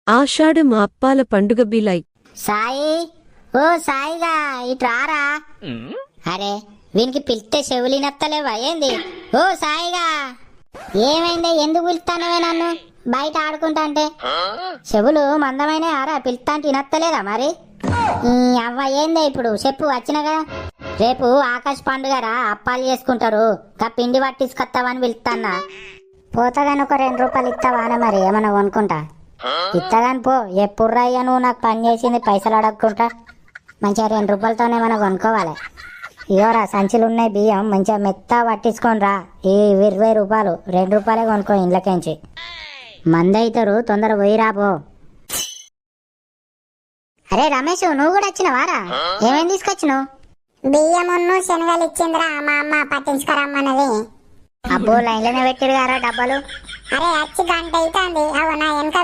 ఆషాఢం అప్పాల పండుగ బిలై. సాయి, ఓ సాయిగా ఇట్రారా. అరే వీనికి పిలిస్తే చెవులినత్తలేవా ఏంది? ఓ సాయిగా, ఏమైందే? ఎందుకు పిలుస్తానవే నన్ను బయట ఆడుకుంటా అంటే? చెవులు మందమైన ఆరా, పిలుస్తాంటే వినత్తలేదా మరి? అవ్వ ఏందే ఇప్పుడు చెప్పు, వచ్చిన కదా. రేపు ఆకాశ పండుగరా, అప్పాలు చేసుకుంటారు, కా పిండి పట్టించుకొస్తావని పిలుస్తాన్నా. పోతాగాని ఒక 2 రూపాయలు ఇస్తావానే మరి, ఏమన్నా కొనుక్కుంటా. ఇత్తగాని పో, ఎప్పుడు రయ్యా నువ్వు నాకు పని చేసింది పైసలు అడగకుంటా. మంచిగా 2 రూపాయలతోనే ఏమన్నా కొనుక్కోవాలి. ఇవరా సంచులు ఉన్నాయి బియ్యం, మంచిగా మెత్త పట్టించుకొని రా. ఈ 20 రూపాయలు, 2 రూపాయలే కొనుక్కో ఇండ్లకించి. మంది అవుతారు, తొందర పోయి రాబో. అరే రమేష్, నువ్వు కూడా వచ్చినవారా? ఏమేమి తీసుకొచ్చినావు? బియ్యమును శనగలు ఇచ్చిందిరా మా అమ్మ, పట్టించుకురమ్మన్నది. అబ్బో లైన్లోనే పెట్టిరు గారా డబ్బాలు. అరే వచ్చి గంట అవుతుంది, అవు నా వెనక